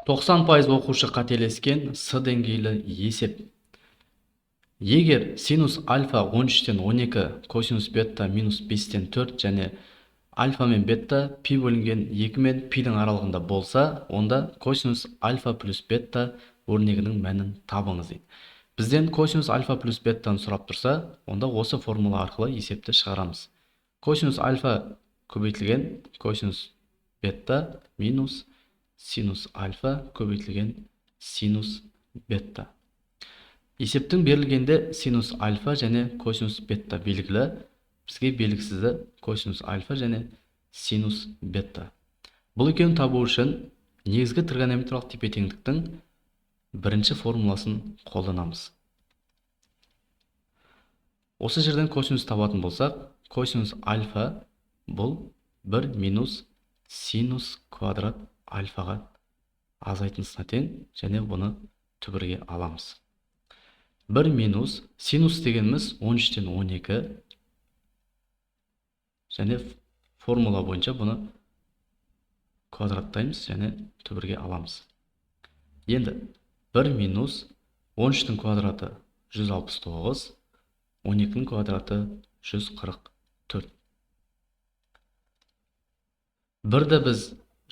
90% оқушы қателескен С деңгейлі есеп. Егер синус альфа 13-тен 12, косинус бетта минус 5-тен 4 және альфа мен бетта пи бөлінген 2 мен пидің аралығында болса, онда косинус альфа плюс бетта өрнегінің мәнін табыңыз дейді. Бізден косинус альфа плюс беттаны сұрап тұрса, онда осы формула арқылы есепті шығарамыз. Косинус альфа көбейтілген косинус бетта минус синус альфа көбейтілген синус бетта. Есептің берілгенде синус альфа және косинус бетта белгілі, бізге белгісізі косинус альфа және синус бетта. Бұл екеуін табу үшін негізгі тригонометриялық тепе теңдіктің бірінші формуласын қолданамыз. Осы жерден косинус табатын болсақ, косинус альфа бұл 1 минус синус квадрат альфаға азайтындысына тең, және бұны түбірге аламыз. 1 минус синус дегеніміз 13-тен 12, және формула бойынша бұны квадраттаймыз және түбірге аламыз. Енді 1 минус 13-тің квадраты 169, 12-тің квадраты 144. Бірді біз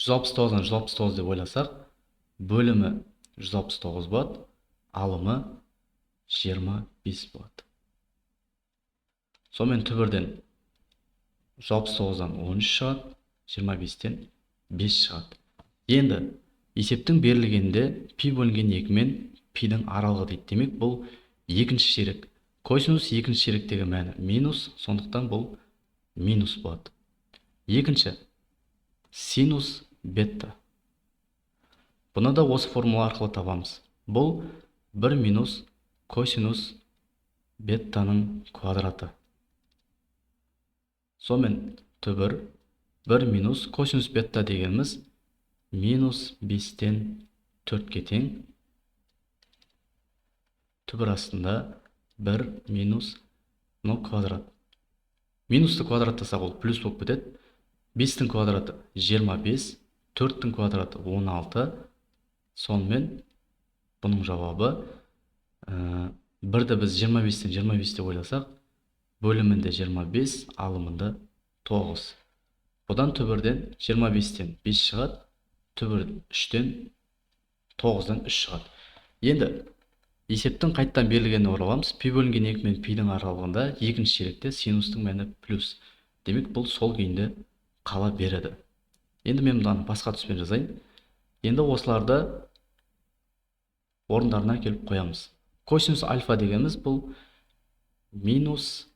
169-дан 169 деп ойласақ, бөлімі 169 болады, алымы 25 болады. Сонымен түбірден 169-дан 13 шығады, 25-тен 5 шығады. Енді есептің берілгенде пи бөлінген 2 мен пидің аралығы дейді. Демек, бұл екінші ширек. Косинус екінші ширектегі мәні минус, сондықтан бұл минус болады. Екінші, синус бетта. Бұны да осы формула арқылы табамыз. Бұл 1 минус косинус беттаның квадраты. Сонымен түбір 1 минус косинус бетта дегеніміз минус 5-тен 4-ке тең. Түбір астында 1 минус квадрат. Минусты квадраттасақ ол плюс болып кетеді. 5-тің квадраты 25, 4-тің квадраты 16. Сонымен бұның жауабы бірді біз 25-тен 25 деп ойласақ, бөлімінде 25, алымында 9. Бұдан түбірден 25-тен 5 шығады, түбір 3-тен 9-дан 3 шығады. Енді есептің қайттан берілгеніне ораламыз. Пи бөлінген 2 мен пидің аралығында екінші ширекте синустың мәні плюс. Демек, бұл сол күйінде қала береді. Енді мен бұдан басқа түспен жазайын. Енді осыларды орындарына келіп қоямыз. Косинус альфа дегеніміз бұл минус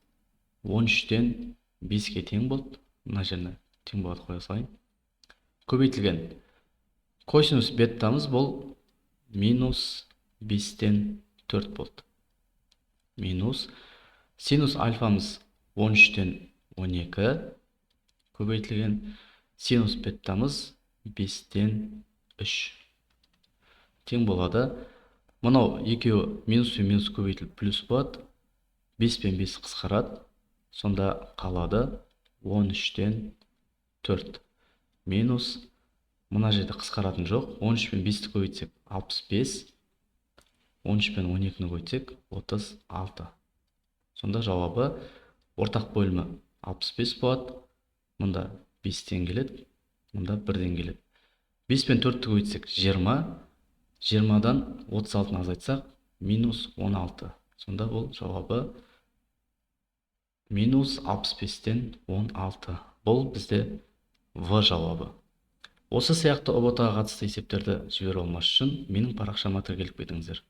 13-тен 5-ке тең болды. Мына жеріне тең болады қоя салайын. Көбейтілген косинус беттамыз бұл минус 5-тен 4 болды. Минус синус альфамыз 13-тен 12, көбейтілген синус беттамыз 5-тен 3 тең болады. Мынау екеуі минус пен минус көбейтіліп плюс болады. 5 пен 5 қысқарады. Сонда қалады 13-тен 4. Минус, мына жерде қысқаратын жоқ. 13 пен 5-ті көбейтсек 65. 13 пен 12-ні көбейтсек 36. Сонда жауабы ортақ бөлімі 65 болады. Мұнда 5-тен келеді, мұнда 1-ден келеді. 5 пен 4-ті көбейтсек 20. 20-дан 36-ны азайтсақ, минус 16. Сонда бұл жауабы минус 65-тен 16. Бұл бізде В жауабы. Осы сияқты ұбт-ға қатысты есептерді жібере алмас үшін менің парақшама тіркеліп кетіңіздер.